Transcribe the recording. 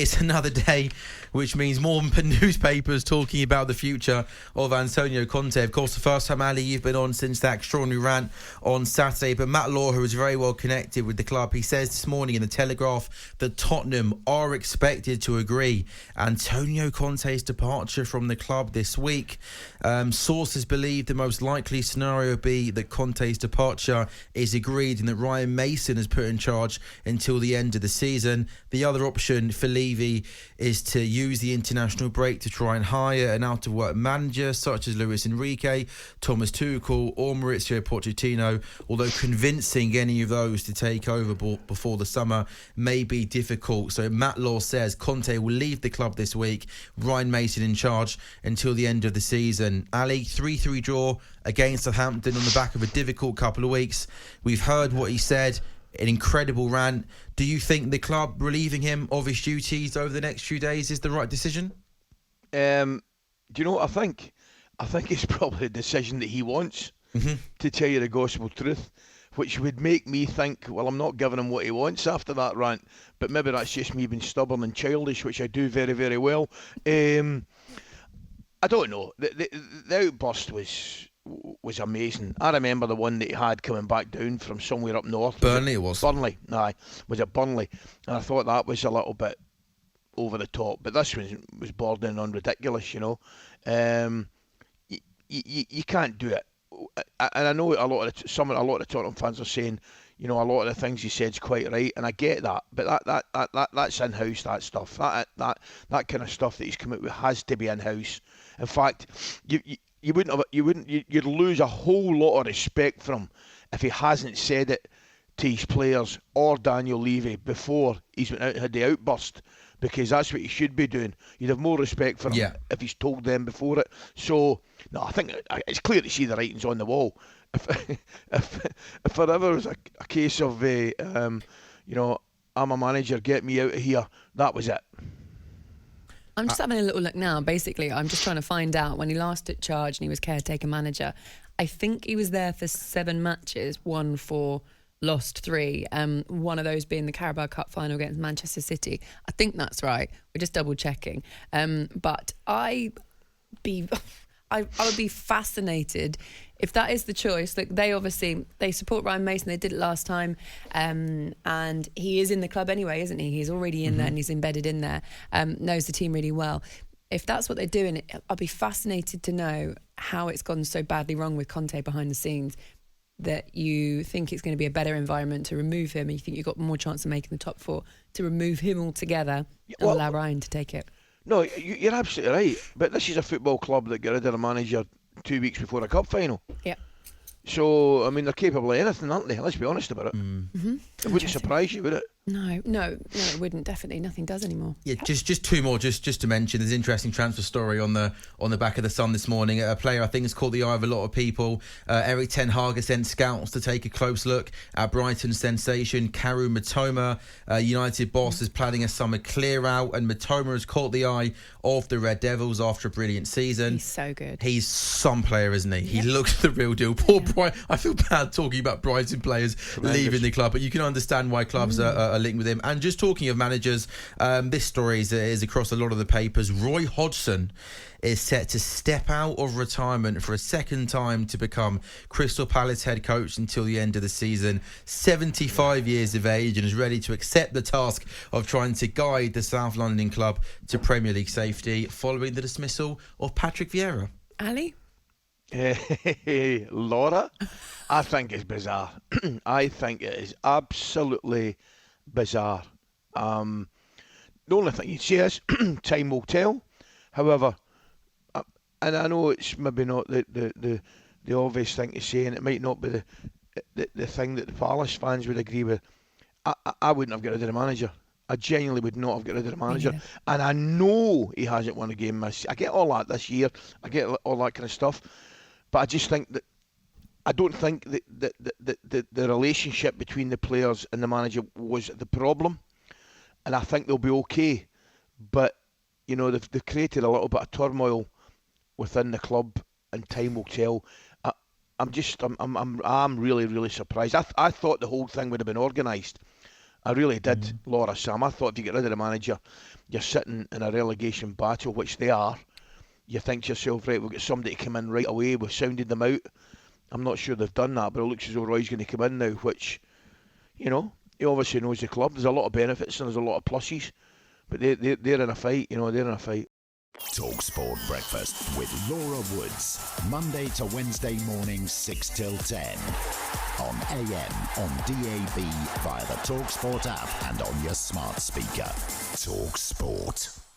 It's another day, which means more newspapers talking about the future of Antonio Conte. Of course, the first time, Ali, you've been on since that extraordinary rant on Saturday. But Matt Law, who is very well connected with the club, he says this morning in the Telegraph that Tottenham are expected to agree Antonio Conte's departure from the club this week. Sources believe the most likely scenario would be that Conte's departure is agreed and that Ryan Mason is put in charge until the end of the season. The other option for Levy is to use the international break to try and hire an out-of-work manager such as Luis Enrique, Thomas Tuchel or Mauricio Pochettino, although convincing any of those to take over before the summer may be difficult. So Matt Law says Conte will leave the club this week, Ryan Mason in charge until the end of the season. Ali, 3-3 draw against Southampton on the back of a difficult couple of weeks. We've heard what he said, an incredible rant. Do you think the club relieving him of his duties over the next few days is the right decision? Do you know what I think? I think it's probably a decision that he wants, to tell you the gospel truth, which would make me think, well, I'm not giving him what he wants after that rant, but maybe that's just me being stubborn and childish, which I do very, very well. I don't know. The outburst was amazing. I remember the one that he had coming back down from somewhere up north. Burnley it was. Burnley, aye. Was it Burnley? And I thought that was a little bit over the top. But this was bordering on ridiculous, you know. You can't do it. And I know a lot of the Tottenham fans are saying, you know, a lot of the things he said's quite right, and I get that. But that's in-house, that stuff. That kind of stuff that he's come out with has to be in-house. In fact, you'd lose a whole lot of respect for him if he hasn't said it to his players or Daniel Levy before he's went out and had the outburst, because that's what he should be doing. You'd have more respect for him if he's told them before it. So, no, I think it's clear to see the writing's on the wall. If there ever was a case of, you know, I'm a manager, get me out of here, that was it. I'm just having a little look now. Basically, I'm just trying to find out when he last took charge and he was caretaker manager. I think he was there for 7 matches, won 4, lost 3. One of those being the Carabao Cup final against Manchester City. I think that's right. We're just double checking. But I would be fascinated if that is the choice. Look, they support Ryan Mason. They did it last time, and he is in the club anyway, isn't he? He's already in there and he's embedded in there. Knows the team really well. If that's what they're doing, I'll be fascinated to know how it's gone so badly wrong with Conte behind the scenes that you think it's going to be a better environment to remove him, and you think you've got more chance of making the top 4 to remove him altogether and allow Ryan to take it. No, you're absolutely right. But this is a football club that got rid of a manager 2 weeks before a cup final. Yeah. So, I mean, they're capable of anything, aren't they? Let's be honest about it. It wouldn't surprise you, would it? No, it wouldn't. Definitely, nothing does anymore. Yeah, just 2 more, just to mention. There's an interesting transfer story on the back of the Sun this morning. A player I think has caught the eye of a lot of people. Erik Ten Hag has sent scouts to take a close look at Brighton sensation Karu Mitoma. United boss is planning a summer clear out, and Mitoma has caught the eye of the Red Devils after a brilliant season. He's so good. He's some player, isn't he? He looks the real deal. Poor Brighton. I feel bad talking about Brighton players leaving the club, but you can understand why clubs are linked with him. And just talking of managers, this story is across a lot of the papers. Roy Hodgson is set to step out of retirement for a second time to become Crystal Palace head coach until the end of the season. 75 years of age, and is ready to accept the task of trying to guide the South London club to Premier League safety following the dismissal of Patrick Vieira. Ali? Laura, I think it's bizarre. I think it is absolutely bizarre. The only thing you'd say is time will tell. However, and I know it's maybe not the obvious thing to say, and it might not be the thing that the Palace fans would agree with. I wouldn't have got rid of the manager. I genuinely would not have got rid of the manager. Yeah. And I know he hasn't won a game this year. I get all that this year. I get all that kind of stuff. But I just think that I don't think that the relationship between the players and the manager was the problem. And I think they'll be okay. But, you know, they've created a little bit of turmoil within the club, and time will tell. I'm really, really surprised. I thought the whole thing would have been organised. I really did, Laura, Sam. I thought if you get rid of the manager, you're sitting in a relegation battle, which they are. You think to yourself, right, we've got somebody to come in right away. We've sounded them out. I'm not sure they've done that, but it looks as though Roy's going to come in now, which, you know, he obviously knows the club. There's a lot of benefits and there's a lot of pluses, but they're in a fight, you know, they're in a fight. talkSPORT Breakfast with Laura Woods, Monday to Wednesday mornings 6 till 10. On AM, on DAB, via the talkSPORT app and on your smart speaker. talkSPORT.